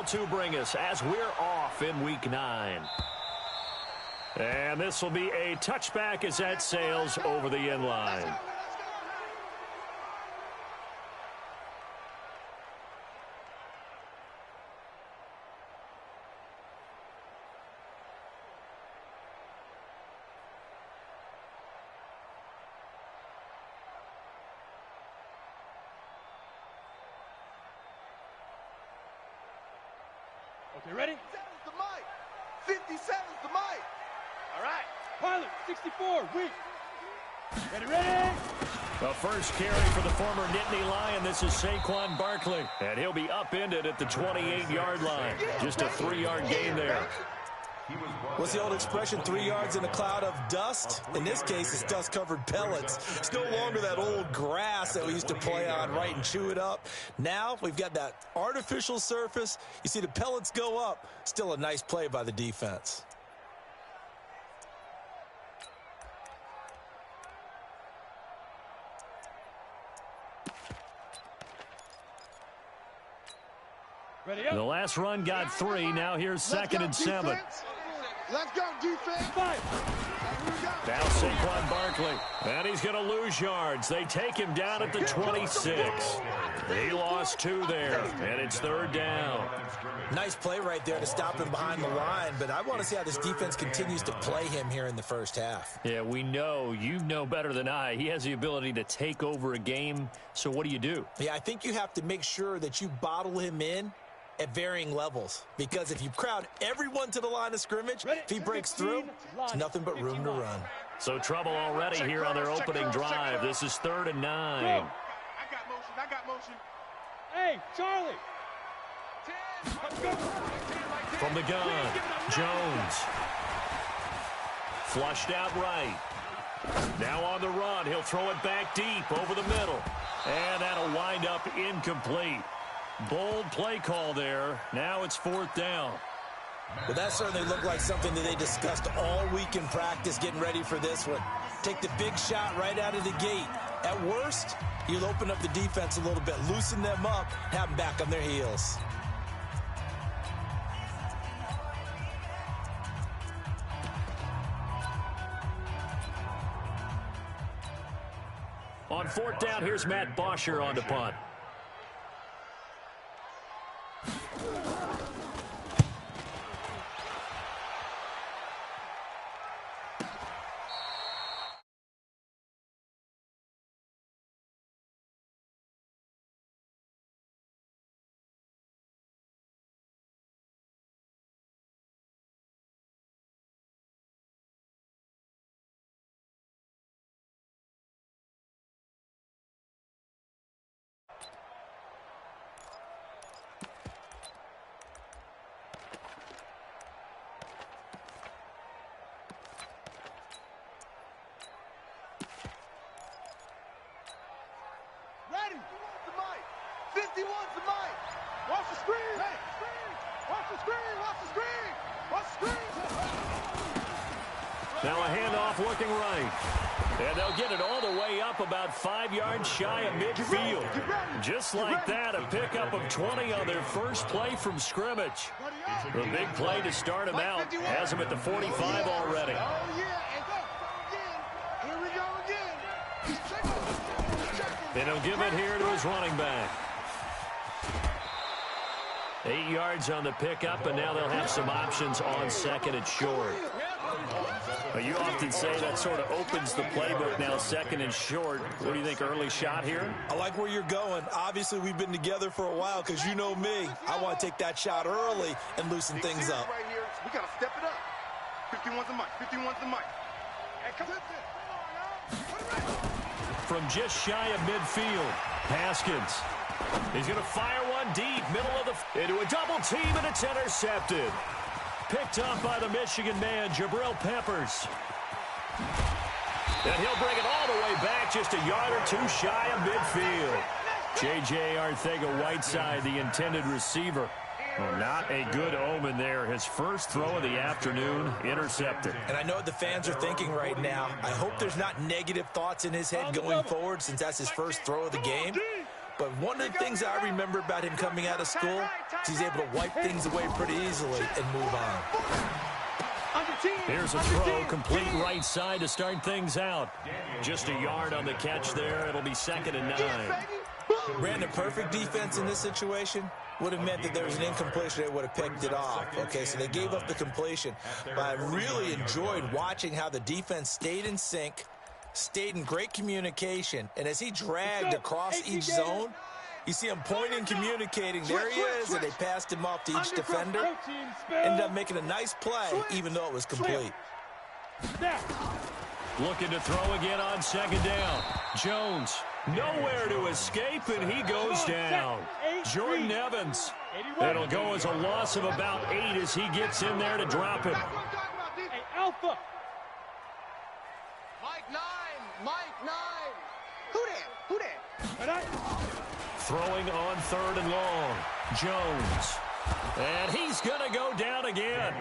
to bring us as we're off in Week 9. And this will be a touchback as that sails over the end line. Okay, ready? 57's the mic. 57's the mic. All right. Pilot, 64, weak. Ready? The first carry for the former Nittany Lion. This is Saquon Barkley. And he'll be upended at the 28-yard line. Just a 3-yard gain there. What's the old expression, 3 yards in a cloud of dust? In this case, it's dust-covered pellets. It's no longer that old grass that we used to play on, right, and chew it up. Now we've got that artificial surface. You see the pellets go up. Still a nice play by the defense. Ready up. The last run got 3. Now here's 2nd and 7. Let's go, defense. Now Saquon Barkley. And he's going to lose yards. They take him down at the 26. He lost 2 there. And it's 3rd down. Nice play right there to stop him behind the line. But I want to see how this defense continues to play him here in the first half. Yeah, we know. You know better than I. He has the ability to take over a game. So what do you do? Yeah, I think you have to make sure that you bottle him in at varying levels, because if you crowd everyone to the line of scrimmage, if he breaks through, it's nothing but room to run. So trouble already here on their opening drive. This is 3rd and 9. I got motion. Hey, Charlie. From the gun, Jones. Flushed out right. Now on the run, he'll throw it back deep over the middle. And that'll wind up incomplete. Bold play call there. Now it's 4th down. Well, that certainly looked like something that they discussed all week in practice getting ready for this one. Take the big shot right out of the gate. At worst, you'll open up the defense a little bit, loosen them up, have them back on their heels. On 4th down, here's Matt Bosher on the punt. Ready. 51's the mic. Watch the screen. Hey, watch the screen. Now a handoff looking right. And they'll get it all the way up about 5 yards shy of midfield. Just like that, a pickup of 20 on their first play from scrimmage. The big play to start him out. Has him at the 45 already. Oh, yeah. And here we go again. He's checking. And he'll give it here to his running back. 8 yards on the pickup, and now they'll have some options on 2nd and short. You often say that sort of opens the playbook now, 2nd and short. What do you think, early shot here? I like where you're going. Obviously, we've been together for a while because you know me. I want to take that shot early and loosen things up. Right here. We got to step it up. 51's the mic. Hey, come on. From just shy of midfield, Haskins. He's going to fire one deep, middle of the... into a double team, and it's intercepted. Picked up by the Michigan man, Jabril Peppers. And he'll bring it all the way back, just a yard or 2 shy of midfield. J.J. Arcega-Whiteside, the intended receiver. Well, not a good omen there. His first throw of the afternoon, intercepted. And I know what the fans are thinking right now. I hope there's not negative thoughts in his head going forward since that's his first throw of the game. But one of the things I remember about him coming out of school is he's able to wipe things away pretty easily and move on. Here's a throw, complete right side to start things out. Just a yard on the catch there. It'll be 2nd and 9. Brandon, perfect defense in this situation would have meant that there was an incompletion. They would have picked it off. Okay, so they gave up the completion. But I really enjoyed watching how the defense stayed in sync, stayed in great communication, and as he dragged across each zone, you see him pointing, communicating. There he is, and they passed him off to each defender. Ended up making a nice play, even though it was complete. Looking to throw again on 2nd down. Jones, nowhere to escape, and he goes down. Jordan Evans. It'll go as a loss of about 8 as he gets in there to drop him. Hey, Alpha. Mike 9. Who that? Throwing on 3rd and long. Jones. And he's going to go down again.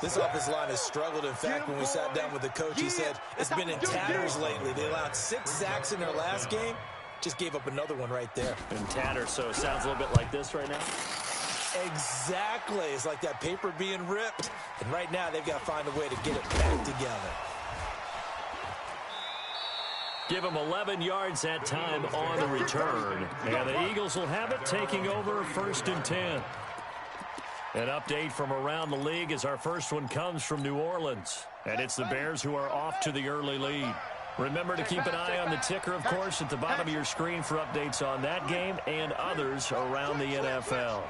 This offensive line has struggled. In fact, when we sat down with the coach, he said it's been in tatters lately. They allowed 6 sacks in their last game. Just gave up another one right there. In tatters, so it sounds a little bit like this right now. Exactly. It's like that paper being ripped. And right now, they've got to find a way to get it back together. Give him 11 yards that time on the return. And the Eagles will have it, taking over 1st and 10. An update from around the league as our first one comes from New Orleans. And it's the Bears who are off to the early lead. Remember to keep an eye on the ticker, of course, at the bottom of your screen for updates on that game and others around the NFL.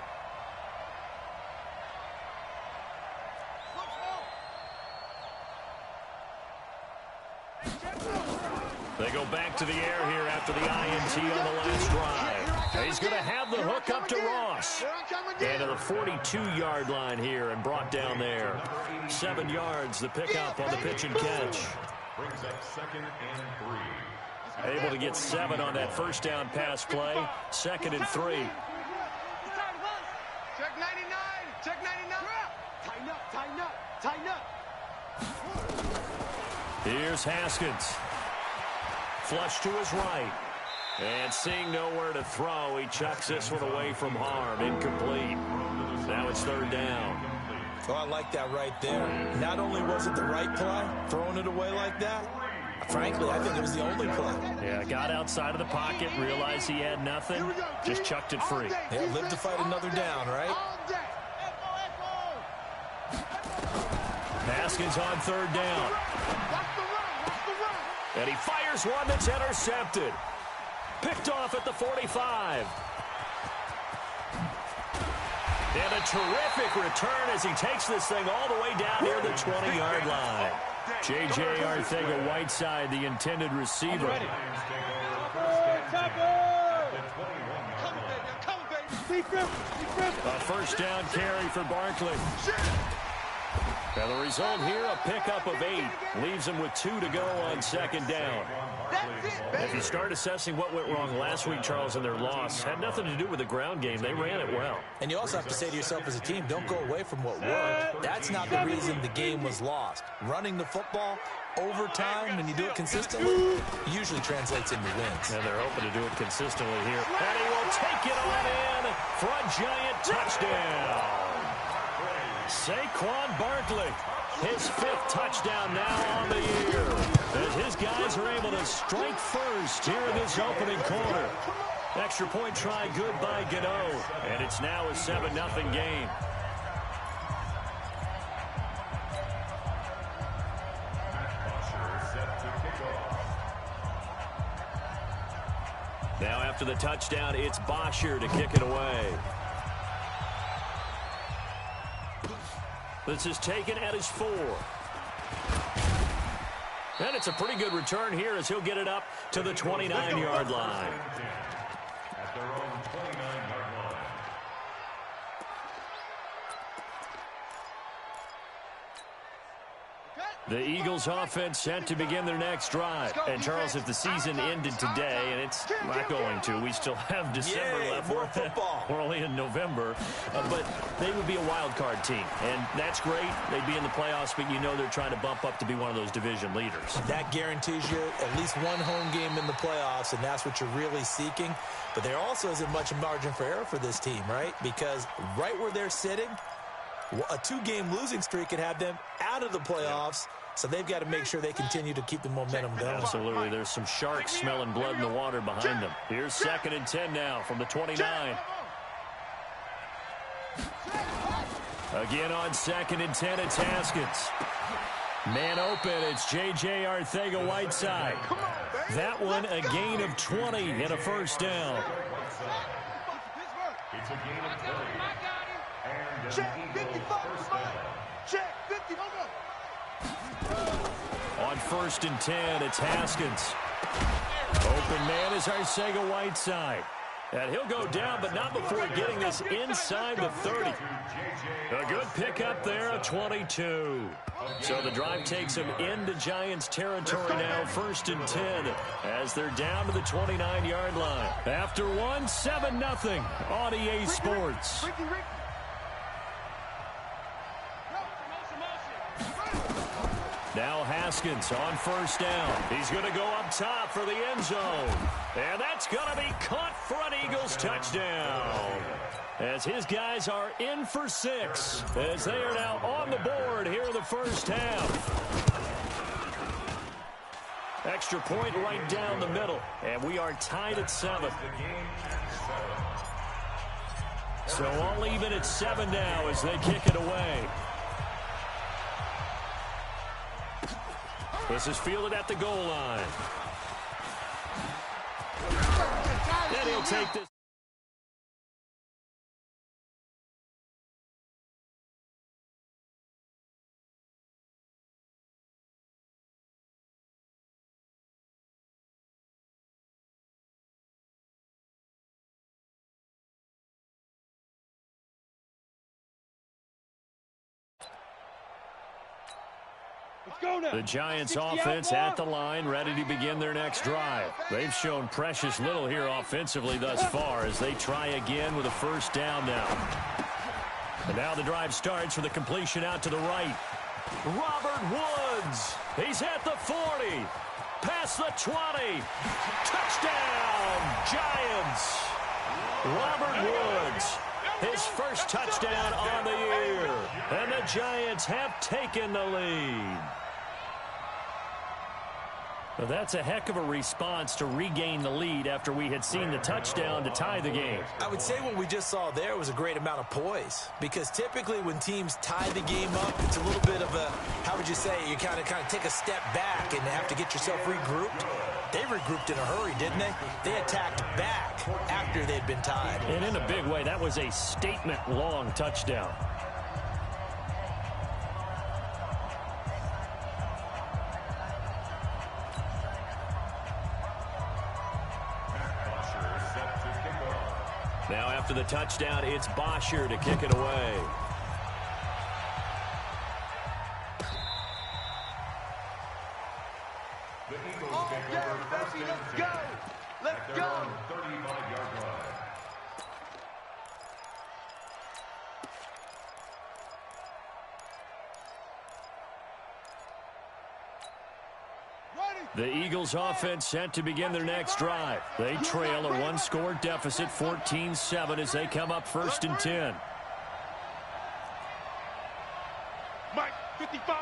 They go back to the air here after the INT on the last drive. He's going to have the hook up to Ross. And to the 42-yard line here and brought down there. 7 yards, the pickup on the pitch and catch. Brings up 2nd and 3. Able to get 7 on that first down pass play. 2nd and 3. Check 99. Check 99. Tighten up. Here's Haskins. Flush to his right. And seeing nowhere to throw, he chucks this one away from harm. Incomplete. Now it's 3rd down. Oh, I like that right there. Not only was it the right play, throwing it away like that, frankly, I think it was the only play. Yeah, got outside of the pocket, realized he had nothing, just chucked it free. Yeah, live to fight another down, right? Haskins on 3rd down. And he fires one that's intercepted. Picked off at the 45. And a terrific return as he takes this thing all the way down near the 20-yard line. J.J. Arcega-Whiteside, the intended receiver. A first down carry for Barkley. And the result here, a pickup of 8. Leaves him with 2 to go on 2nd down. If you start assessing what went wrong last week, Charles, in their loss, had nothing to do with the ground game. They ran it well. And you also have to say to yourself as a team, don't go away from what worked. That's not the reason the game was lost. Running the football, overtime, and you do it consistently, usually translates into wins. And they're hoping to do it consistently here. And he will take it on in for a giant touchdown. Saquon Barkley, his 5th touchdown now on the year. As his guys are able to strike first here in this opening quarter. Extra point try good by Gano. And it's now a 7-0 game. Now after the touchdown, it's Bosher to kick it away. This is taken at his 4. And it's a pretty good return here as he'll get it up to the 29-yard line. At their own 29-yard line. The Eagles offense set to begin their next drive. And, Charles, if the season ended today, and it's not going to, we still have December left. More football. We're only in November. But they would be a wild card team. And that's great. They'd be in the playoffs, but you know they're trying to bump up to be one of those division leaders. That guarantees you at least one home game in the playoffs, and that's what you're really seeking. But there also isn't much margin for error for this team, right? Because right where they're sitting, a 2-game losing streak could have them out of the playoffs. So they've got to make sure they continue to keep the momentum going. Absolutely. There's some sharks smelling blood in the water behind them. Here's 2nd and 10 now from the 29. Again on 2nd and 10, it's Haskins. Man open, it's J.J. Arcega-Whiteside. That one, a gain of 20 and a first down. It's a gain of 30. And Check 55 first down. Check 50. On 1st and 10, it's Haskins. Open man is Arcega-Whiteside. And he'll go down, but not before getting this inside the 30. A good pickup there, a 22. So the drive takes them into Giants territory now, 1st and 10, as they're down to the 29-yard line. After one, 7-0 on EA Sports. Now Haskins on 1st down. He's going to go up top for the end zone. And that's going to be caught for an Eagles touchdown. As his guys are in for 6. As they are now on the board here in the first half. Extra point right down the middle. And we are tied at 7. So all even at 7 now as they kick it away. This is fielded at the goal line. Then he'll take this. The Giants offense at the line, ready to begin their next drive. They've shown precious little here offensively thus far as they try again with a first down now. And now the drive starts with a completion out to the right. Robert Woods. He's at the 40. Past the 20. Touchdown, Giants. Robert Woods. His first touchdown on the year. And the Giants have taken the lead. Well, that's a heck of a response to regain the lead after we had seen the touchdown to tie the game. I would say what we just saw there was a great amount of poise, because typically when teams tie the game up, it's a little bit of a, how would you say, you kind of take a step back and have to get yourself regrouped. They regrouped in a hurry, didn't they? They attacked back after they'd been tied. And in a big way, that was a statement-long touchdown. Now after the touchdown, it's Bosher to kick it away. The Eagles take over first and 10. Let's go. Let's go. 35-yard line. The Eagles offense set to begin their next drive. They trail a one-score deficit, 14-7, as they come up 1st and 10. Mike, 55.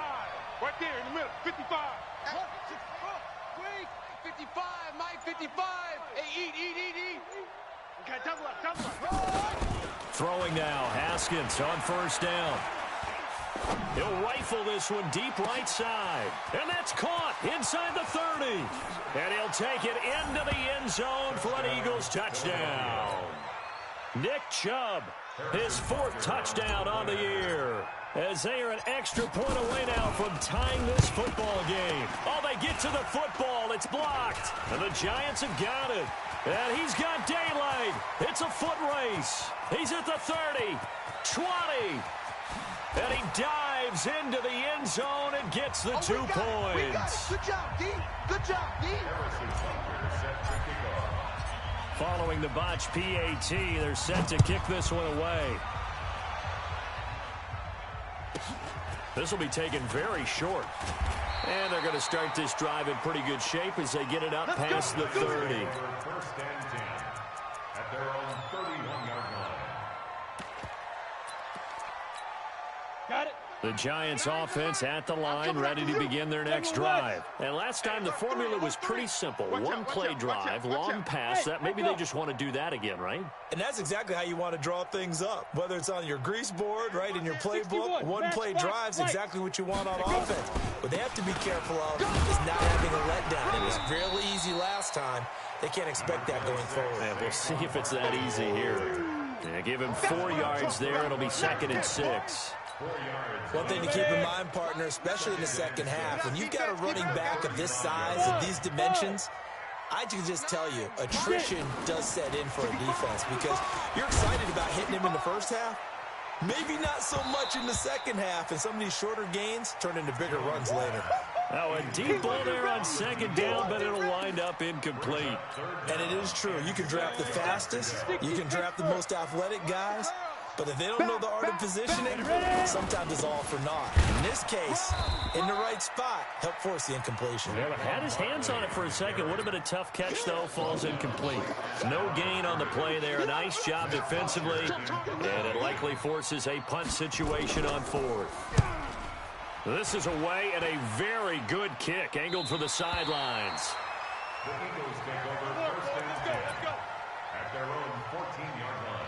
Right there in the middle, 55. 55, Mike, 55. Hey, eat. Okay, double up. Throwing now, Haskins on 1st down. He'll rifle this one deep right side. And that's caught inside the 30. And he'll take it into the end zone for an Eagles touchdown. Nick Chubb, his 4th touchdown on the year. As they are an extra point away now from tying this football game. Oh, they get to the football. It's blocked. And the Giants have got it. And he's got daylight. It's a foot race. He's at the 30, 20. And he dives drives into the end zone and gets the 2 points. Good job, D. Good job, D. Following the botch PAT, they're set to kick this one away. This will be taken very short. And they're going to start this drive in pretty good shape as they get it up past the 30. First and 10 at their own 31-yard line. Got it. The Giants offense at the line, ready to begin their next drive. And last time the formula was pretty simple. One play drive, long pass. That maybe they just want to do that again, right? And that's exactly how you want to draw things up. Whether it's on your grease board, right, in your playbook, one play drive's exactly what you want on offense. What they have to be careful of is not having a letdown. It was really easy last time. They can't expect that going forward. And we'll see if it's that easy here. Yeah, give him 4 yards there. It'll be 2nd and 6. One thing to keep in mind, partner, especially in the second half, when you've got a running back of this size and these dimensions, I can just tell you, attrition does set in for a defense because you're excited about hitting him in the first half. Maybe not so much in the second half, and some of these shorter gains turn into bigger runs later. Now a deep ball there on 2nd down, but it'll wind up incomplete. And it is true. You can draft the fastest. You can draft the most athletic guys. But if they don't know the art of positioning, sometimes it's all for naught. In this case, in the right spot, helped force the incompletion. Yeah, but had his hands on it for a second. Would have been a tough catch, though. Falls incomplete. No gain on the play there. A nice job defensively. And it likely forces a punt situation on 4th. This is away and a very good kick. Angled for the sidelines. The Eagles take over first and 10 at their own 14-yard line.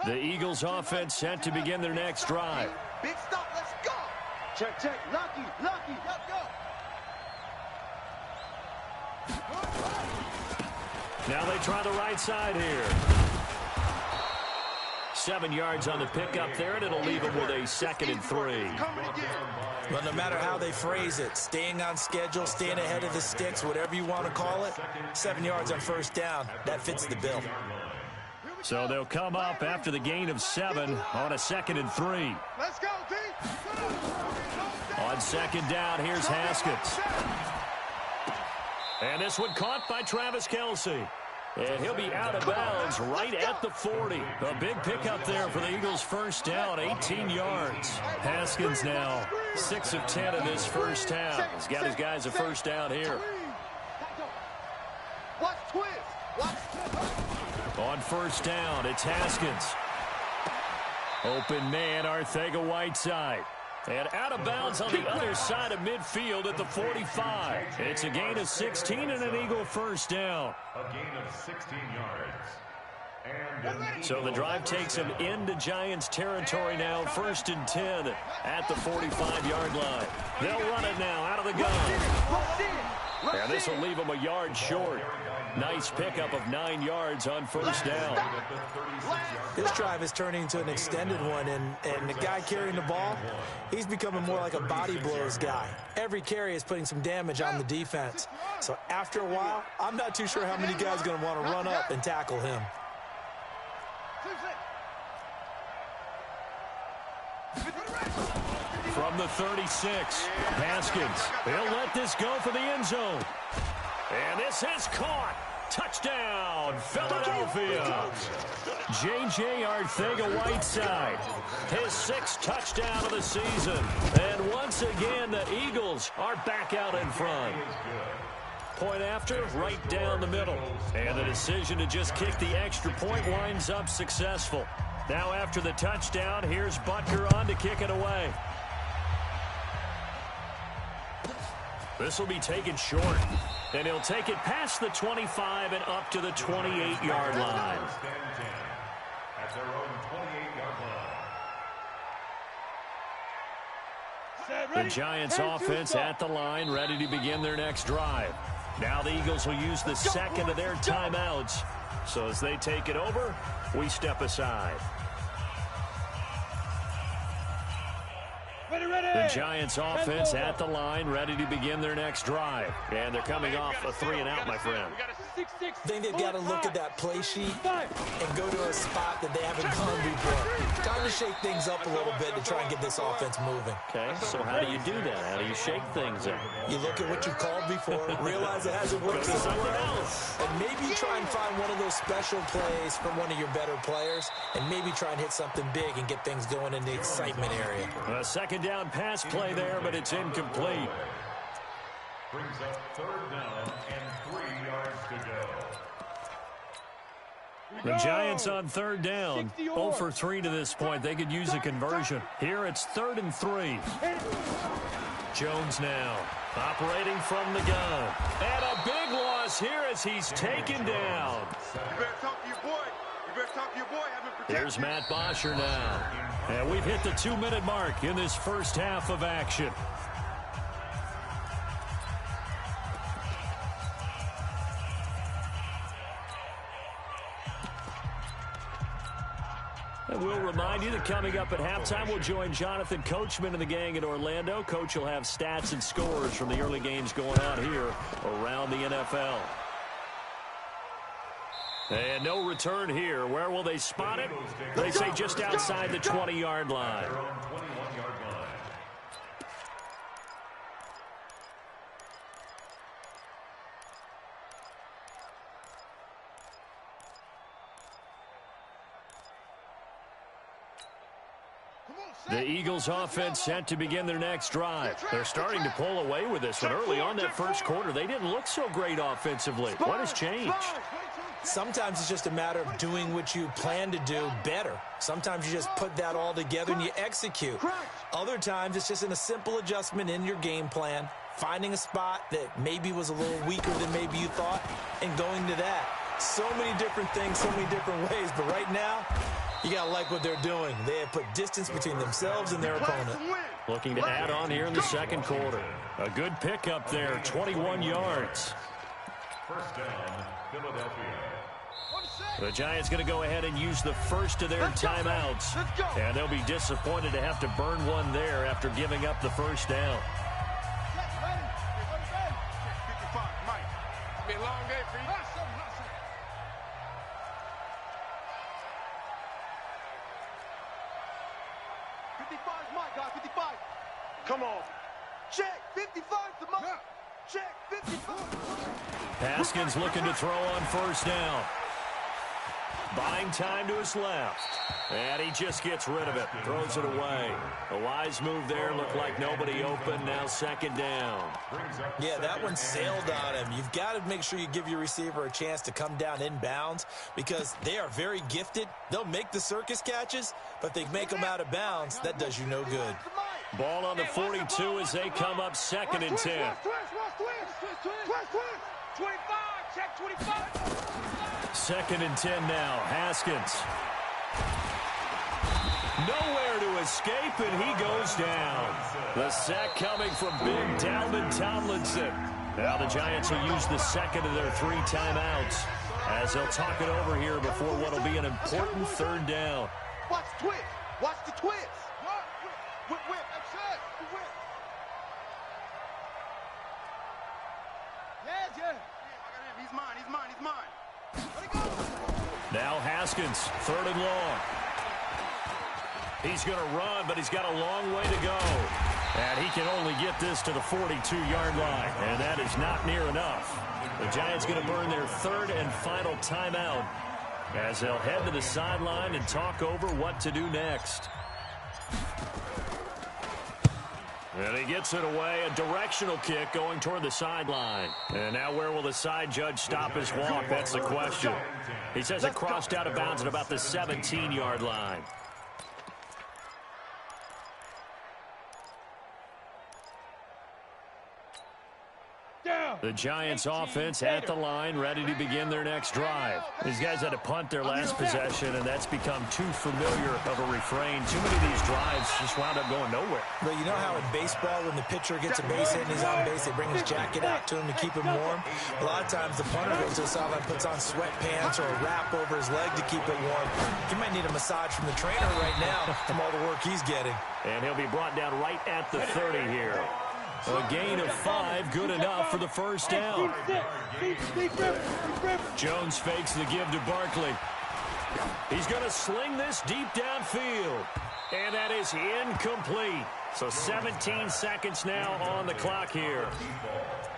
The Eagles offense set to begin their next drive. Big stop, let's go. Check, check, lucky, let's go. Now they try the right side here. 7 yards on the pickup there, and it'll leave them with a 2nd and 3. Well, no matter how they phrase it, staying on schedule, staying ahead of the sticks, whatever you want to call it, 7 yards on first down, that fits the bill. So they'll come up after the gain of 7 on a 2nd and 3. Let's go, D. On 2nd down, here's Haskins. And this one caught by Travis Kelce. And he'll be out of bounds right at the 40. A big pickup there for the Eagles' first down, 18 yards. Haskins now 6 of 10 in this first half. He's got his guys a first down here. Watch twist. Watch twist. On first down, it's Haskins. Open man, Arcega-Whiteside. And out of bounds on the other side of midfield at the 45. It's a gain of 16 and an Eagle first down. A gain of 16 yards. And so the drive takes him into Giants territory now. 1st and 10 at the 45-yard line. They'll run it now out of the gun. And this will leave him a yard short. Nice pickup of 9 yards on first down. This drive is turning into an extended one, and the guy carrying the ball, he's becoming more like a body blows guy. Every carry is putting some damage on the defense. So after a while, I'm not too sure how many guys are going to want to run up and tackle him. From the 36, Haskins. He'll let this go for the end zone. And this is caught. Touchdown, Philadelphia. J.J. Arcega-Whiteside, his 6th touchdown of the season. And once again, the Eagles are back out in front. Point after, right down the middle. And the decision to just kick the extra point winds up successful. Now after the touchdown, here's Butker on to kick it away. This will be taken short. And he'll take it past the 25 and up to the 28-yard line. At their own 28-yard line. The Giants offense at the line, ready to begin their next drive. Now the Eagles will use the 2nd of their timeouts. So as they take it over, we step aside. The Giants offense at the line, ready to begin their next drive. And they're coming off a 3-and-out, my friend. I think they've got to look at that play sheet and go to a spot that they haven't gone before. Time to shake things up a little bit to try and get this offense moving. Okay, so how do you do that? How do you shake things up? You look at what you called before, realize it hasn't worked somewhere else, and maybe try and find one of those special plays from one of your better players, and maybe try and hit something big and get things going in the excitement area. A second down pass play there, but it's incomplete. Brings up 3rd down and 3 yards to go. The Giants on 3rd down, 0 for 3 to this point. They could use a conversion. Here it's 3rd and 3. Jones now operating from the gun. And a big loss here as he's taken down. You better talk to your boy. You better talk to your boy. Have him protect. Here's Matt Bosher now. And we've hit the 2-minute mark in this first half of action. And we'll remind you that coming up at halftime, we'll join Jonathan Coachman and the gang in Orlando. Coach will have stats and scores from the early games going on here around the NFL. And no return here. Where will they spot it? They say just outside the 20-yard line. The Eagles offense set to begin their next drive. They're starting to pull away with this one. Early on that first quarter, they didn't look so great offensively. What has changed? Sometimes it's just a matter of doing what you plan to do better. Sometimes you just put that all together and you execute. Other times it's just in a simple adjustment in your game plan, finding a spot that maybe was a little weaker than maybe you thought, and going to that. So many different things, so many different ways, but right now, you got to like what they're doing. They have put distance between themselves and their opponent. Looking to add on here in the second quarter. A good pickup there, 21 yards. First down, Philadelphia. The Giants going to go ahead and use the first of their timeouts. And they'll be disappointed to have to burn one there after giving up the first down. 55, Mike. It's been a long day for you. 55, Mike, guys, 55. Come on. Check, 55 to Mike. Check, 55. Haskins looking to throw on first down. Buying time to his left. And he just gets rid of it. Throws it away. A wise move there. Looked like nobody open. Now second down. Yeah, that one sailed on him. You've got to make sure you give your receiver a chance to come down inbounds because they are very gifted. They'll make the circus catches, but they make them out of bounds. That does you no good. Ball on the 42 as they come up 2nd and 10. 25, check 25. 2nd and 10 now. Haskins. Nowhere to escape, and he goes down. The sack coming from big Dalvin Tomlinson. Now the Giants will use the second of their 3 timeouts as they'll talk it over here before what will be an important 3rd down. Watch the twist. Watch the twist. Whip, whip. That's it. Whip. Yeah. He's mine, he's mine, he's mine. Now Haskins, 3rd and long. He's going to run, but he's got a long way to go. And he can only get this to the 42-yard line, and that is not near enough. The Giants going to burn their 3rd and final timeout as they'll head to the sideline and talk over what to do next. And he gets it away, a directional kick going toward the sideline. And now where will the side judge stop his walk? That's the question. He says it crossed out of bounds at about the 17-yard line. The Giants offense at the line, ready to begin their next drive. These guys had to punt their last possession, and that's become too familiar of a refrain. Too many of these drives just wound up going nowhere. But you know how in baseball, when the pitcher gets a base hit and he's on base, they bring his jacket out to him to keep him warm? A lot of times the punter goes to the sideline, puts on sweatpants or a wrap over his leg to keep it warm. He might need a massage from the trainer right now from all the work he's getting. And he'll be brought down right at the 30 here. A gain of 5, good enough for the first down. Jones fakes the give to Barkley. He's going to sling this deep downfield. And that is incomplete. So 17 seconds now on the clock here.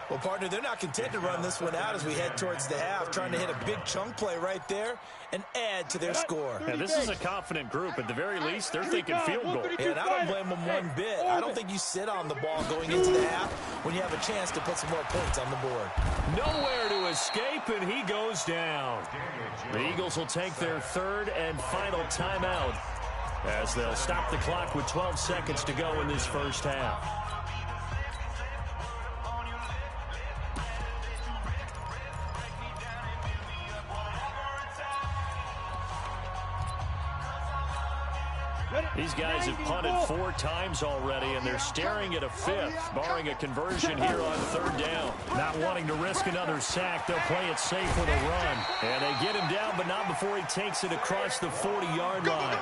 Well, partner, they're not content to run this one out as we head towards the half, trying to hit a big chunk play right there and add to their score. Now, this is a confident group. At the very least, they're thinking field goal. Yeah, and I don't blame them one bit. I don't think you sit on the ball going into the half when you have a chance to put some more points on the board. Nowhere to escape, and he goes down. The Eagles will take their third and final timeout as they'll stop the clock with 12 seconds to go in this first half. These guys have punted 4 times already, and they're staring at a 5th, barring a conversion here on 3rd down. Not wanting to risk another sack, they'll play it safe with a run. And they get him down, but not before he takes it across the 40-yard line.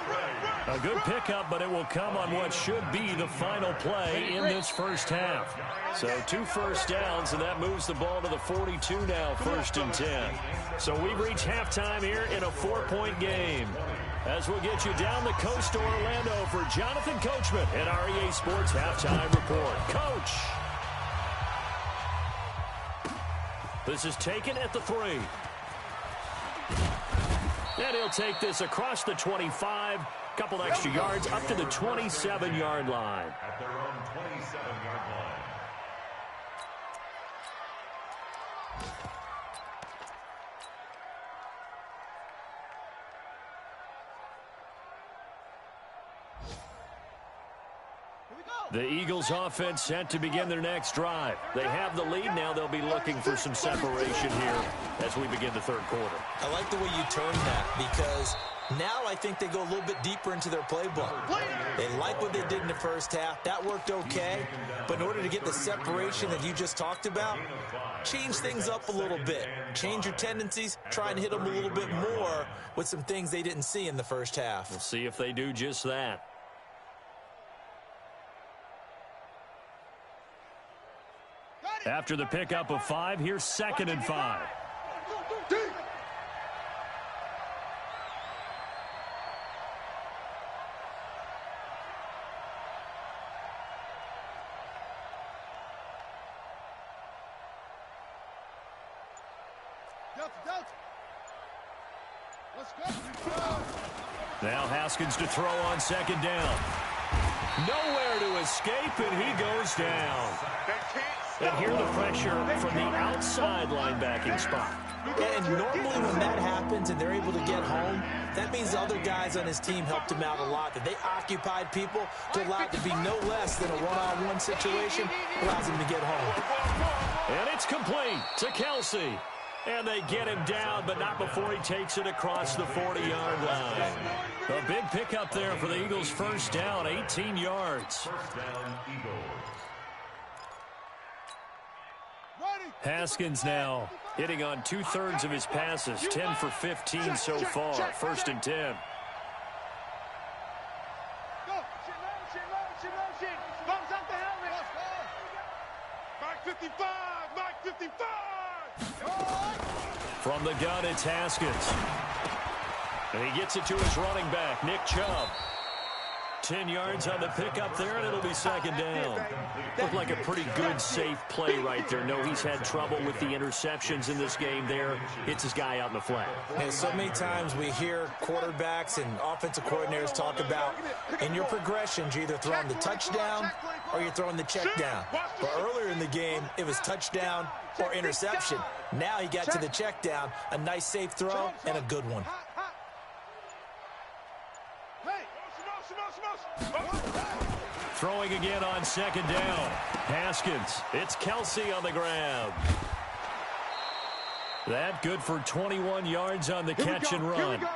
A good pickup, but it will come on what should be the final play in this first half. So 2 first downs, and that moves the ball to the 42 now, 1st and 10. So we've reached halftime here in a 4-point game. As we'll get you down the coast to Orlando for Jonathan Coachman at our EA Sports Halftime Report. Coach! This is taken at the 3. And he'll take this across the 25. Couple extra yards up to the 27-yard line. At their own 27-yard line. The Eagles offense set to begin their next drive. They have the lead. Now they'll be looking for some separation here as we begin the 3rd quarter. I like the way you turned that because now I think they go a little bit deeper into their playbook. They like what they did in the first half. That worked okay. But in order to get the separation that you just talked about, change things up a little bit. Change your tendencies. Try and hit them a little bit more with some things they didn't see in the first half. We'll see if they do just that. After the pickup of 5, here's 2nd and 5. Now Haskins to throw on 2nd down. Nowhere to escape, and he goes down. And here the pressure from the outside linebacking spot. And normally when that happens and they're able to get home, that means the other guys on his team helped him out a lot. That they occupied people to allow it to be no less than a one-on-one situation, allows him to get home. And it's complete to Kelsey. And they get him down, but not before he takes it across the 40-yard line. A big pickup there for the Eagles' first down, 18 yards. First down, Eagles. Haskins now hitting on 2/3 of his passes, 10 for 15 so far. 1st and 10. Mike 55, Mike 55. From the gun, it's Haskins. And he gets it to his running back, Nick Chubb. 10 yards on the pickup there, and it'll be 2nd down. Looked like a pretty good, safe play right there. No, he's had trouble with the interceptions in this game there. Hits his guy out in the flat. And so many times we hear quarterbacks and offensive coordinators talk about in your progressions, you're either throwing the touchdown or you're throwing the check down. But earlier in the game, it was touchdown or interception. Now he got to the check down, a nice safe throw, and a good one. Throwing again on second down. Haskins. It's Kelsey on the grab. That good for 21 yards on the catch and run.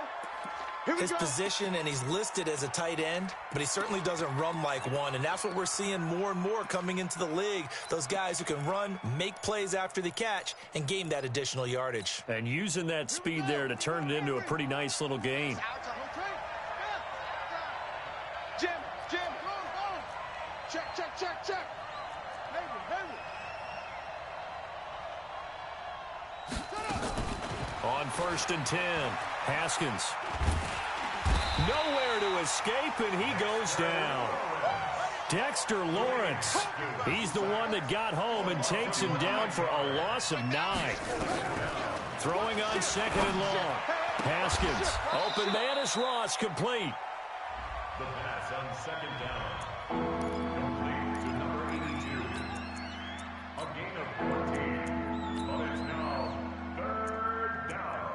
His position, and he's listed as a tight end, but he certainly doesn't run like one, and that's what we're seeing more and more coming into the league. Those guys who can run, make plays after the catch, and gain that additional yardage. And using that speed there to turn it into a pretty nice little gain. Jim, check. On 1st and 10, Haskins. Nowhere to escape, and he goes down. Dexter Lawrence. He's the one that got home and takes him down for a loss of 9. Throwing on second and long. Haskins. Open man is Ross, complete. The pass on second down. Complete to number 82. A gain of 14. But it's now 3rd down.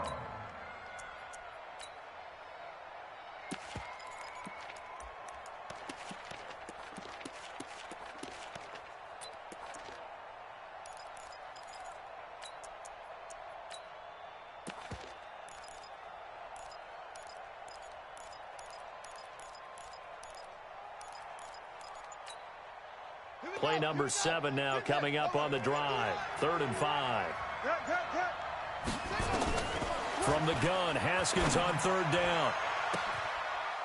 Play number 7 now coming up on the drive. 3rd and 5. From the gun, Haskins on 3rd down.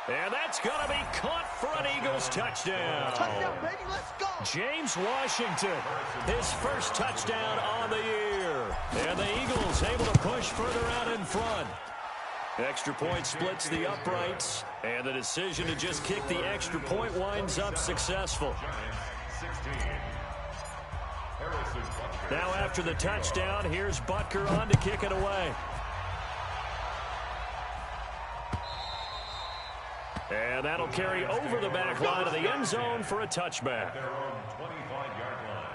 And that's going to be caught for an Eagles touchdown. Touchdown, baby, let's go. James Washington, his first touchdown on the year. And the Eagles able to push further out in front. Extra point splits the uprights, and the decision to just kick the extra point winds up successful. 16. Now after the touchdown, here's Butker on to kick it away. And that'll carry over the back line of the end zone for a touchback. Their own 25-yard line.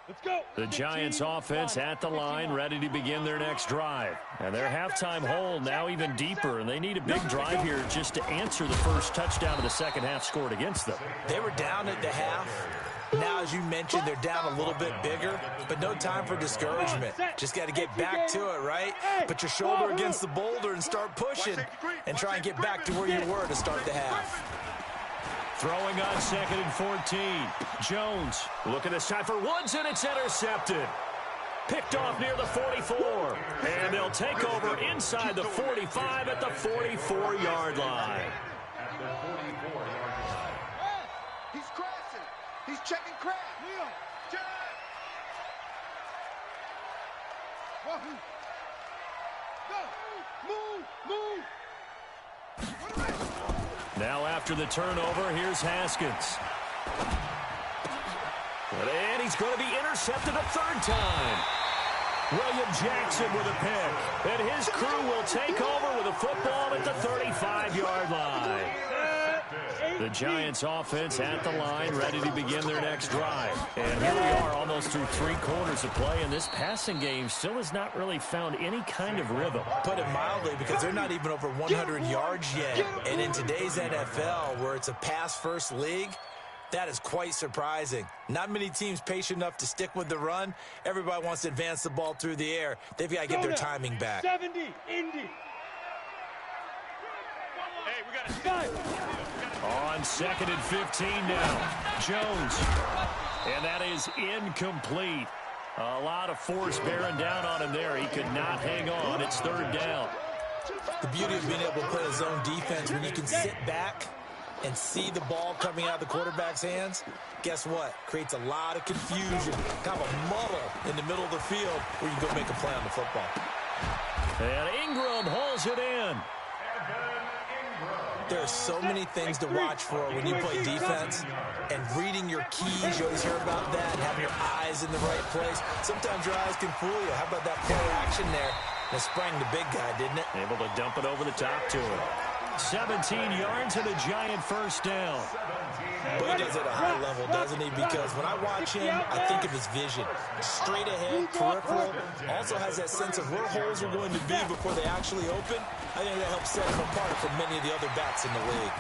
Let's go. The Giants offense at the line, ready to begin their next drive. And their halftime hole now even deeper, and they need a big drive here just to answer the first touchdown of the second half scored against them. They were down at the half. Now, as you mentioned, they're down a little bit bigger, but no time for discouragement. Just got to get back to it, right? Put your shoulder against the boulder and start pushing and try and get back to where you were to start the half. Throwing on 2nd and 14. Jones looking this time for Woods, and it's intercepted. Picked off near the 44. And they'll take over inside the 45 at the 44-yard line. At the 44-yard line. He's crashing. He's checking crash. Leo, check. Go. Move. Now after the turnover, here's Haskins. And he's going to be intercepted a 3rd time. William Jackson with a pick. And his crew will take over with a football at the 35-yard line. The Giants offense at the line, ready to begin their next drive. And here we are almost through 3 quarters of play, and this passing game still has not really found any kind of rhythm. Put it mildly, because they're not even over 100 yards yet. And in today's NFL, where it's a pass-first league, that is quite surprising. Not many teams patient enough to stick with the run. Everybody wants to advance the ball through the air. They've got to get their timing back. 70, Indy. Hey, we got to start. On 2nd and 15 now. Jones. And that is incomplete. A lot of force bearing down on him there. He could not hang on. It's 3rd down. The beauty of being able to play a zone defense, when you can sit back and see the ball coming out of the quarterback's hands, guess what? Creates a lot of confusion, kind of a muddle in the middle of the field where you can go make a play on the football. And Ingram hauls it in. There are so many things to watch for when you play defense, and reading your keys, you always hear about that, and having your eyes in the right place. Sometimes your eyes can fool you. How about that play action there? It sprang the big guy, didn't it? Able to dump it over the top to him. 17 yards and a giant first down. But he does it at a high level, doesn't he? Because when I watch him, I think of his vision. Straight ahead, peripheral. Also has that sense of where holes are going to be before they actually open. I think that helps set him apart from many of the other backs in the league.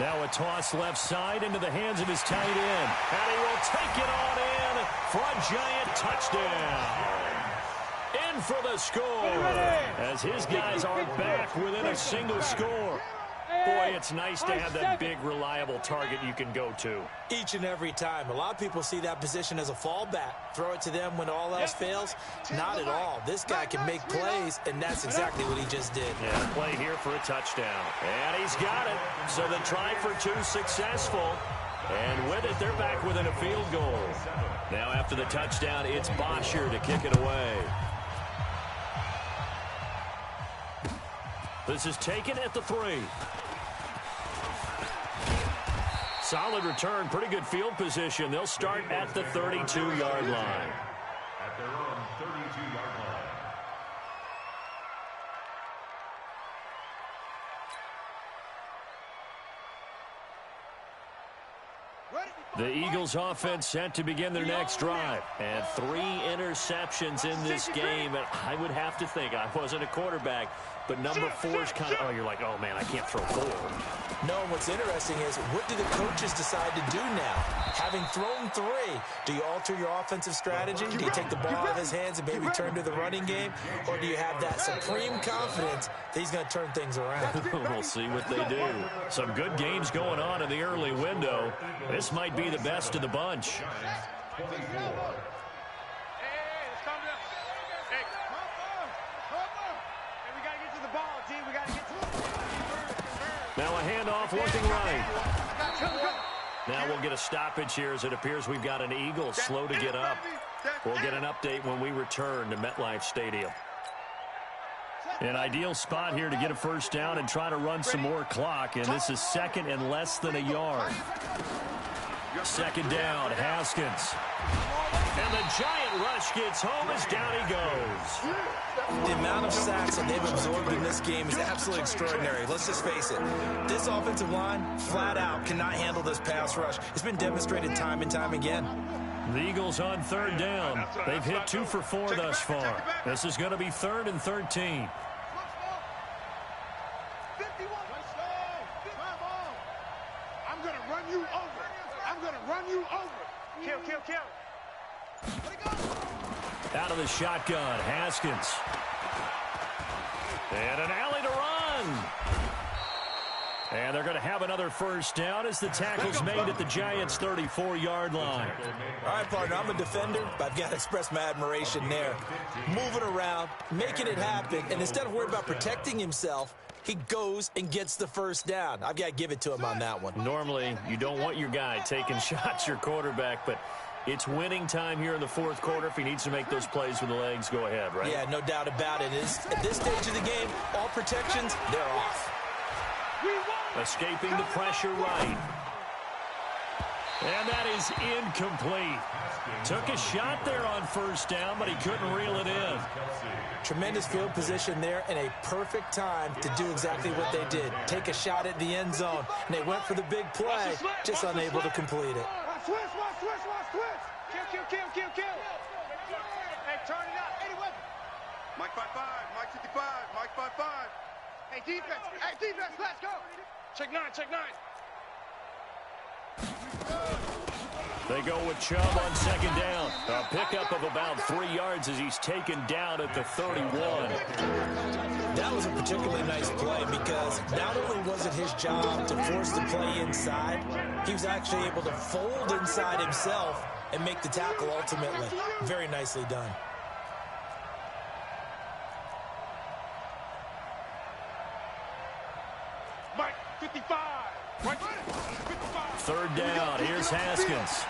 Now a toss left side into the hands of his tight end. And he will take it on in for a giant touchdown. In for the score as his guys are back within a single score. Boy, it's nice to have that big, reliable target you can go to. Each and every time. A lot of people see that position as a fallback. Throw it to them when all else fails. Not at all. This guy can make plays, and that's exactly what he just did. Yeah, play here for a touchdown. And he's got it. So the try for two successful. And with it, they're back within a field goal. Now after the touchdown, it's Bosher to kick it away. This is taken at the 3. Solid return, pretty good field position. They'll start at the 32-yard line. At their own 32-yard line. The Eagles offense set to begin their next drive. And 3 interceptions in this game. And I would have to think, I wasn't a quarterback, but number 4 is kind of, you're like, oh, man, I can't throw 4. No, what's interesting is, what do the coaches decide to do now? Having thrown 3, do you alter your offensive strategy? Do you take the ball out of his hands and maybe turn to the running game? Or do you have that supreme confidence that he's going to turn things around? We'll see what they do. Some good games going on in the early window. This might be the best of the bunch. Now a handoff looking right. Now we'll get a stoppage here as it appears we've got an Eagle slow to get up. We'll get an update when we return to MetLife Stadium. An ideal spot here to get a first down and try to run some more clock, and this is second and less than a yard. Second down, Haskins. And the giant rush gets home as down he goes. The amount of sacks that they've absorbed in this game is absolutely extraordinary. Let's just face it. This offensive line, flat out, cannot handle this pass rush. It's been demonstrated time and time again. The Eagles on third down. They've hit 2 for 4 thus far. This is going to be 3rd and 13. I'm going to run you over. I'm going to run you over. Kill, kill, kill. Out of the shotgun, Haskins. And an alley to run. And they're going to have another first down as the tackle's made at the Giants' 34-yard line. All right, partner, I'm a defender, but I've got to express my admiration there. Moving around, making it happen, and instead of worrying about protecting himself, he goes and gets the first down. I've got to give it to him on that one. Normally, you don't want your guy taking shots, your quarterback, but it's winning time here in the fourth quarter. If he needs to make those plays with the legs, go ahead, right? Yeah, no doubt about it. At this stage of the game, all protections, they're off. Escaping the pressure right. And that is incomplete. Took a shot there on first down, but he couldn't reel it in. Tremendous field position there and a perfect time to do exactly what they did. Take a shot at the end zone. And they went for the big play, just unable to complete it. Switch. Kill. Hey, turn it up. 80 weapon. Mike 5-5, Mike 55, Mike 5-5. Hey, defense, let's go. Check 9. They go with Chubb on second down. A pickup of about 3 yards as he's taken down at the 31. That was a particularly nice play because not only was it his job to force the play inside, he was actually able to fold inside himself and make the tackle ultimately. Very nicely done. Mike 55. Right. 55. Third down. Here's Haskins.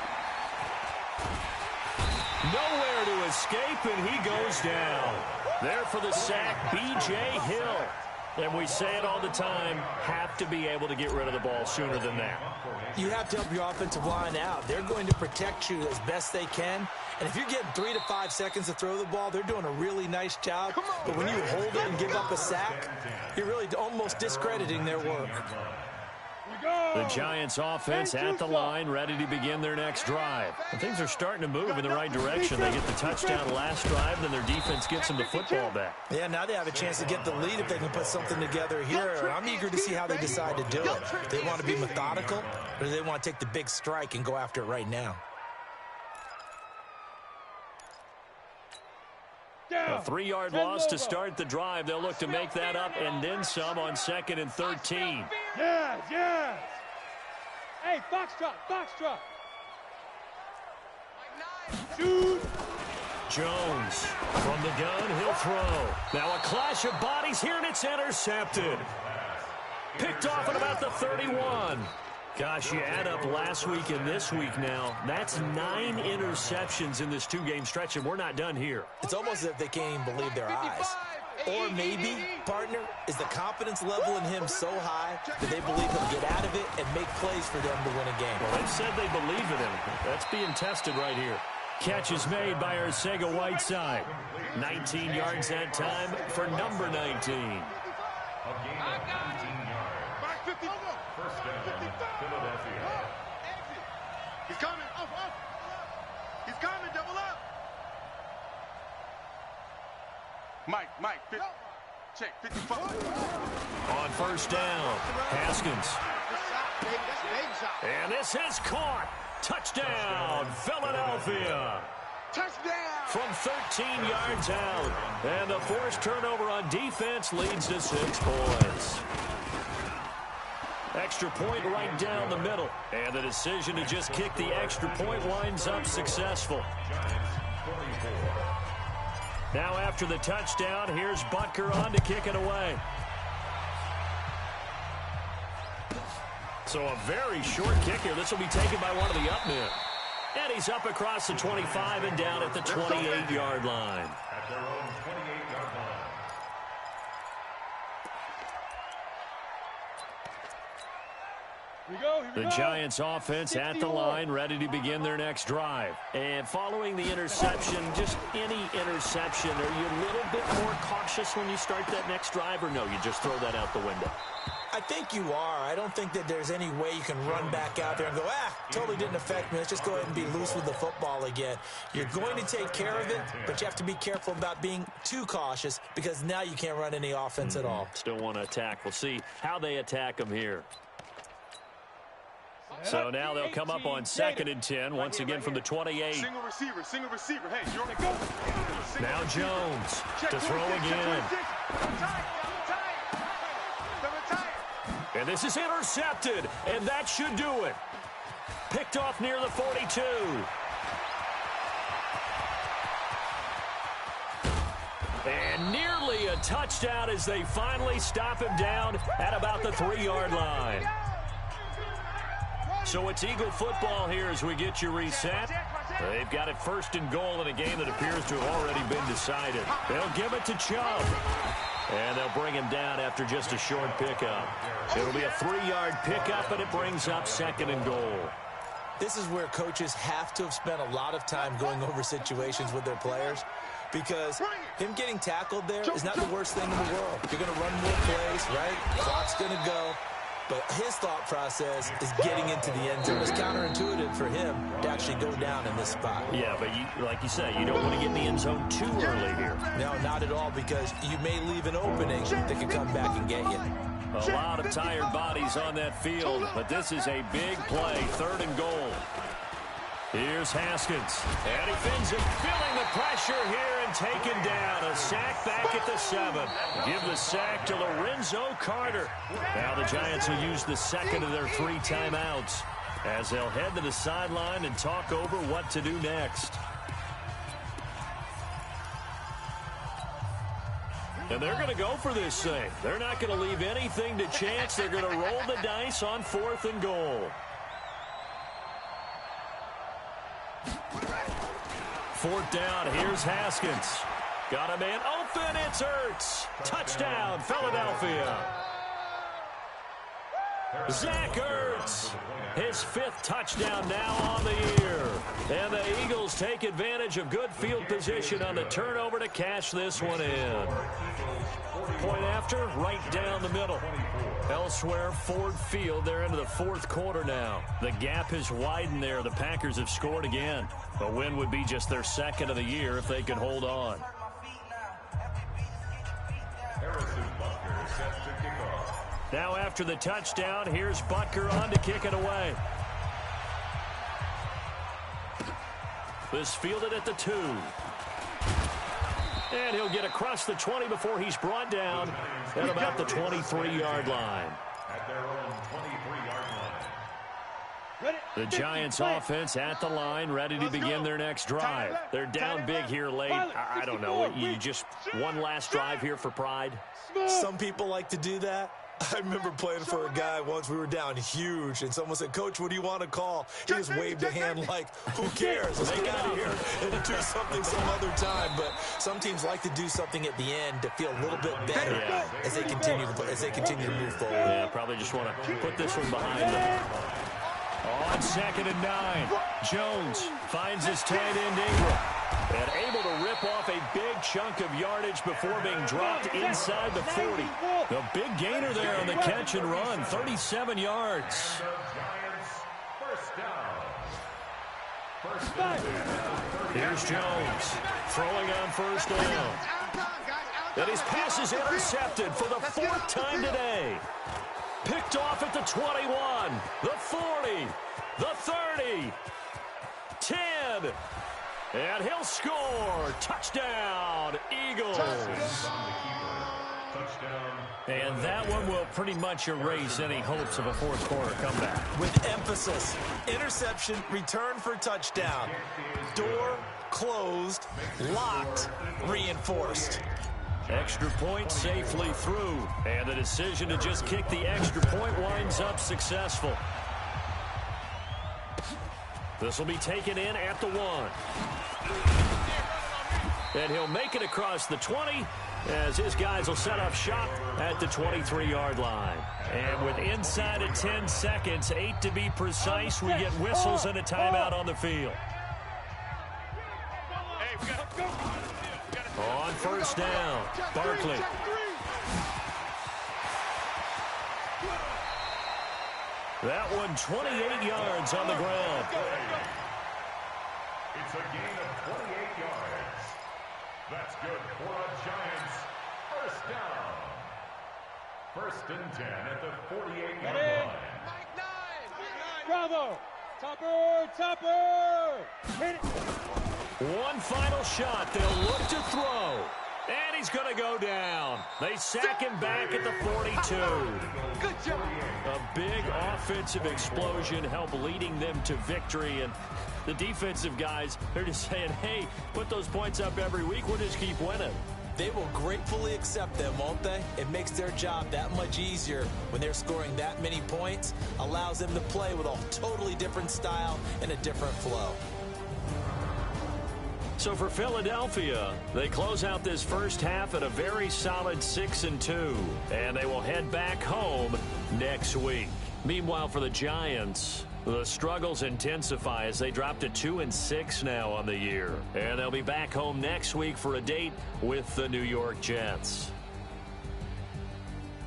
Nowhere to escape, and he goes down. There for the sack, B.J. Hill. And we say it all the time, have to be able to get rid of the ball sooner than that. You have to help your offensive line out. They're going to protect you as best they can. And if you're getting 3 to 5 seconds to throw the ball, they're doing a really nice job. But when you hold it and give up a sack, you're really almost discrediting their work. The Giants offense at the line, ready to begin their next drive. And things are starting to move in the right direction. They get the touchdown last drive, then their defense gets them the football back. Yeah, now they have a chance to get the lead if they can put something together here. I'm eager to see how they decide to do it. Do they want to be methodical, or do they want to take the big strike and go after it right now? A 3-yard loss to start the drive. They'll look to make that up and then some on 2nd and 13. Yes. Hey, Foxtrot. Shoot. Jones from the gun, he'll throw. Now a clash of bodies here, and it's intercepted. Picked off at about the 31. Gosh, you add up last week and this week now, that's 9 interceptions in this 2-game stretch, and we're not done here. It's almost as if they can't even believe their eyes. Or maybe, partner, is the confidence level in him so high that they believe he'll get out of it and make plays for them to win a game. Well, they said they believe in him. That's being tested right here. Catch is made by Arcega-Whiteside. 19 yards that time for number 19. First down, Philadelphia. He's coming. He's coming. Double up. Mike. Check. 55. On first down, Haskins. And this is caught. Touchdown, Philadelphia. Touchdown. From 13 yards out. And the forced turnover on defense leads to 6 points. Extra point right down the middle. And the decision to just kick the extra point winds up successful. Now after the touchdown, here's Butker on to kick it away. So a very short kick here. This will be taken by one of the up men. And he's up across the 25 and down at the 28-yard line. At their own 28-yard line. The Giants offense at the line, ready to begin their next drive. And following the interception, just any interception, are you a little bit more cautious when you start that next drive, or no, you just throw that out the window? I think you are. I don't think that there's any way you can run back out there and go, totally didn't affect me. Let's just go ahead and be loose with the football again. You're going to take care of it, but you have to be careful about being too cautious because now you can't run any offense at all. Still want to attack. We'll see how they attack them here. So now they'll come up on 2nd and 10, once again from the 28. Single receiver. Hey, you're on the go. Now Jones to throw again. And this is intercepted, and that should do it. Picked off near the 42. And nearly a touchdown as they finally stop him down at about the 3-yard line. So it's Eagle football here as we get you reset. They've got it 1st and goal in a game that appears to have already been decided. They'll give it to Chubb. And they'll bring him down after just a short pickup. It'll be a 3-yard pickup, and it brings up 2nd and goal. This is where coaches have to have spent a lot of time going over situations with their players because him getting tackled there is not the worst thing in the world. You're going to run more plays, right? Clock's going to go. But his thought process is getting into the end zone. It's counterintuitive for him to actually go down in this spot. Yeah, but like you say, you don't want to get in the end zone too early here. No, not at all, because you may leave an opening that can come back and get you. A lot of tired bodies on that field, but this is a big play, 3rd and goal. Here's Haskins, and he fins it, feeling the pressure here and taken down. A sack back at the 7. Give the sack to Lorenzo Carter. Now the Giants will use the 2nd of their 3 timeouts as they'll head to the sideline and talk over what to do next. And they're going to go for this thing. They're not going to leave anything to chance. They're going to roll the dice on 4th and goal. 4th down, here's Haskins. Got a man open. It's Ertz. Touchdown, Philadelphia. Zach Ertz, his 5th touchdown now on the year. And the Eagles take advantage of good field position on the turnover to cash this one in. Point after, right down the middle. Elsewhere, Ford Field, they're into the 4th quarter now. The gap has widened there. The Packers have scored again. A win would be just their 2nd of the year if they could hold on. Now after the touchdown, here's Butker on to kick it away. This fielded at the 2. And he'll get across the 20 before he's brought down at about the 23-yard line. At their own 23-yard line. The Giants offense at the line, ready to begin their next drive. They're down big here late. I don't know. You just one last drive here for pride? Some people like to do that. I remember playing for a guy once. We were down huge, and someone said, "Coach, what do you want to call?" He just waved a hand like, "Who cares? Let's get out of here and do something some other time." But some teams like to do something at the end to feel a little bit better as they continue to move forward. Yeah, probably just want to put this one behind them. On 2nd and 9, Jones finds his tight end Ingram. And able to rip off a big chunk of yardage before being dropped inside the 40. The big gainer there on the catch and run, 37 yards. Here's Jones throwing on 1st down. And his pass is intercepted for the 4th time today. Picked off at the 21, the 40, the 30, 10. And he'll score. Touchdown, Eagles. And that one will pretty much erase any hopes of a 4th quarter comeback. With emphasis, interception, return for touchdown. Door closed, locked, reinforced. Extra point safely through. And the decision to just kick the extra point winds up successful. This will be taken in at the 1. And he'll make it across the 20 as his guys will set up shop at the 23-yard line. And with inside of 10 seconds, 8 to be precise, we get whistles and a timeout on the field. On 1st down, Barkley. That one 28 yards on the ground. It's a gain of 28 yards. That's good for a Giants 1st down. 1st and 10 at the 48-yard line. Bravo! Topper! Hit it! One final shot. They'll look to throw. And he's going to go down. They sack him back at the 42. Good job. A big offensive explosion helped leading them to victory. And the defensive guys, they're just saying, hey, put those points up every week. We'll just keep winning. They will gratefully accept them, won't they? It makes their job that much easier when they're scoring that many points. Allows them to play with a totally different style and a different flow. So for Philadelphia, they close out this first half at a very solid 6-2, and they will head back home next week. Meanwhile, for the Giants, the struggles intensify as they drop to 2-6 now on the year, and they'll be back home next week for a date with the New York Jets.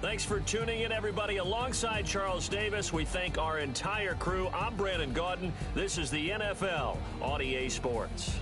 Thanks for tuning in, everybody. Alongside Charles Davis, we thank our entire crew. I'm Brandon Gaudin. This is the NFL on EA Sports.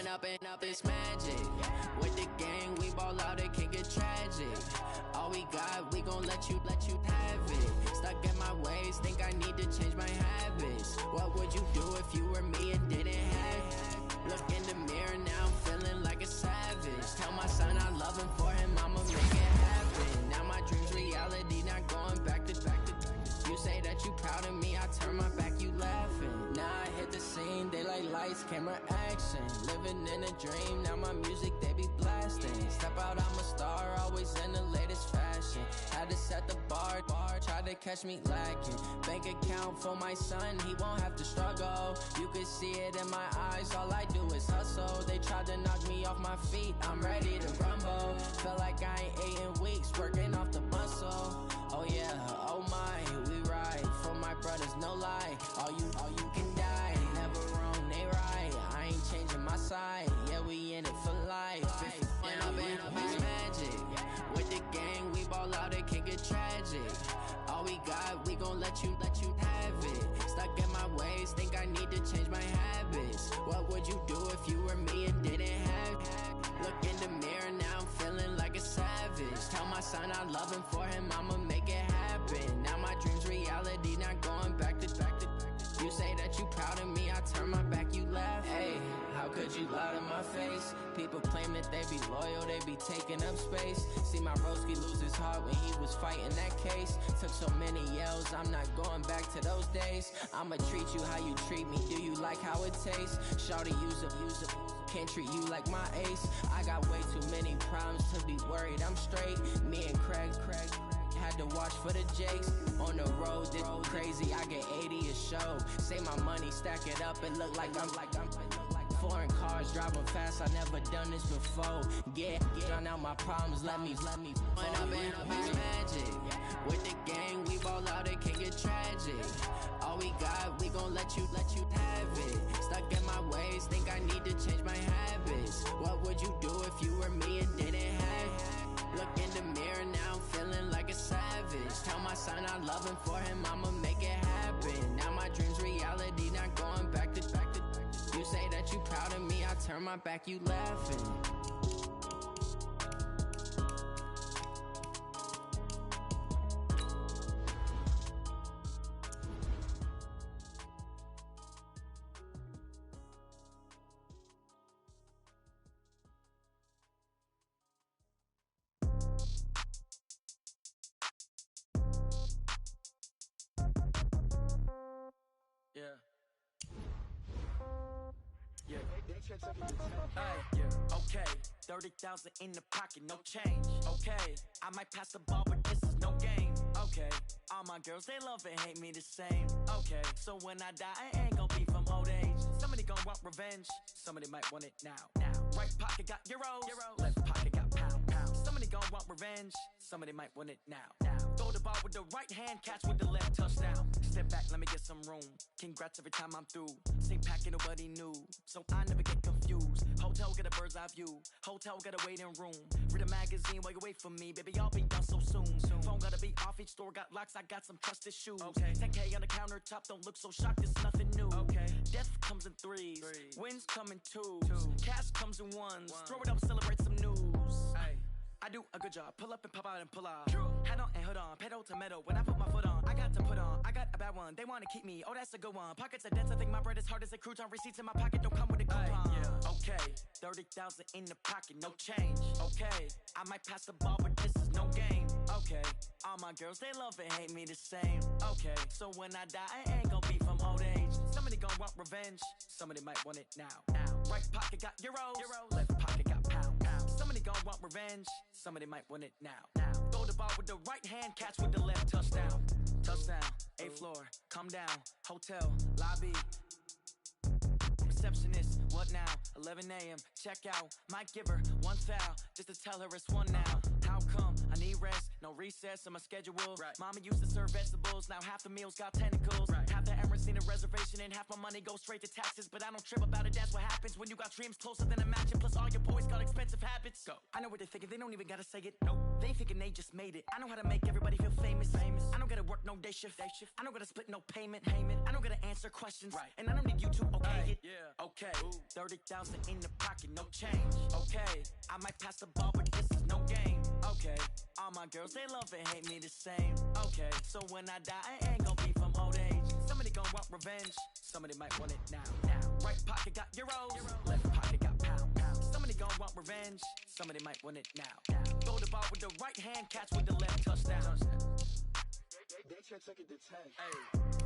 Run up and up this magic. With the gang, we ball out, it can get tragic. All we got, we gon' let you have it. Stuck in my ways, think I need to change my habits. What would you do if you were me and didn't have it? Look in the mirror, now I'm feeling like a savage. Tell my son I love him, for him I'ma make it happen. Now my dream's reality, not going back to. You say that you proud of me, I turn my back, you laughing. Now I hit the scene, they like lights, camera, action. Living in a dream, now my music, they be blasting. Step out, I'm a star, always in the latest fashion. Had to set the bar, tried to catch me lacking. Bank account for my son, he won't have to struggle. You can see it in my eyes, all I do is hustle. They tried to knock me off my feet, I'm ready to rumble. Feel like I ain't ate in weeks, working off the muscle. Oh yeah, oh my, we ride for my brothers, no lie. All you can die, never wrong, they right. I ain't changing my side, yeah, we in it for life. And I've been magic. With the gang, we ball out, it can get tragic. All we got, we gon' let you have it. Stuck in my ways, think I need to change my habits. What would you do if you were me and didn't have it? Look in the mirror, now I'm feeling like a savage. Tell my son I love him, for him I'ma make it happen. Now my dream's reality, not going back to. You say that you proud of me, I turn my back, you laugh. Hey, how could you lie to my face? People claim that they be loyal, they be taking up space. See my broski lose his heart when he was fighting that case. Took so many yells, I'm not going back to those days. I'ma treat you how you treat me, do you like how it tastes? Shawty, use up, can't treat you like my ace. I got way too many problems to be worried, I'm straight. Me and Craig had to watch for the Jakes. On the road, this crazy, I get 80 a show. Say my money, stack it up, it look like I'm foreign cars, driving fast, I never done this before. Drown out my problems, let me run up and magic. With the gang, we ball out, it can get tragic. All we got, we gon' let you have it. Stuck in my ways, think I need to change my habits. What would you do if you were me and didn't have it? Look in the mirror, now I'm feeling like a savage. Tell my son I love him, for him I'ma make it happen. Now my dream's reality, not going back to. You say that you proud of me, I turn my back, you laughing. Okay, 30,000 in the pocket, no change. Okay, I might pass the ball, but this is no game. Okay, all my girls, they love and hate me the same. Okay, so when I die, I ain't gon' be from old age. Somebody gon' want revenge, somebody might want it now. Right pocket got euros, left pocket got pounds. Somebody gon' want revenge, somebody might want it now. Throw the ball with the right hand, catch with the left, touchdown. Step back, let me get some room. Congrats every time I'm through. Same packet, nobody knew, so I never get confused. Hotel get a bird's eye view, hotel got a waiting room. Read a magazine while you wait for me, baby, I'll be done so soon. Phone gotta be off, each store got locks, I got some trusted shoes. 10K on the countertop, don't look so shocked, it's nothing new. Death comes in threes, wins come in twos. Cash comes in ones, throw it up, celebrate some news. I do a good job, pull up and pop out and pull off. Head on and hood on, pedal to metal, when I put my foot on, I got to put on, I got a bad one, they wanna keep me, oh that's a good one. Pockets are dense, I think my bread is hard as a crouton, receipts in my pocket don't come with a coupon. Okay, 30,000 in the pocket, no change. Okay, I might pass the ball, but this is no game. Okay, all my girls, they love and hate me the same. Okay, so when I die, I ain't gon' be from old age. Somebody gon' want revenge, somebody might want it now. Right pocket got euros, left pocket got pounds. Somebody gon' want revenge, somebody might want it now. Throw the ball with the right hand, catch with the left, touchdown. Touchdown, 8th floor, come down, hotel, lobby. Receptionist, what now? 11 a.m., check out. Might give her one foul, just to tell her it's one now. How come? I need rest, no recess in my schedule. Mama used to serve vegetables, now half the meals got tentacles. Half the Emirates need a reservation and half my money goes straight to taxes. But I don't trip about it, that's what happens when you got dreams closer than a mansion. Plus all your boys got expensive habits. Go. I know what they're thinking, they don't even gotta say it. Nope. They thinking they just made it. I know how to make everybody feel famous. I don't gotta work no day shift. I don't gotta split no payment. I don't gotta answer questions. And I don't need you to okay it. Okay, 30,000 in the pocket, no change. Okay, I might pass the ball, but this is no game. Okay, all my girls, they love and hate me the same. Okay, so when I die, I ain't gon' be from old age. Somebody gon' want revenge, somebody might want it now. Right pocket got euros, left pocket got pound. Somebody gon' want revenge, somebody might want it now. Throw the ball with the right hand, catch with the left, touchdown. They check it to 10. Hey,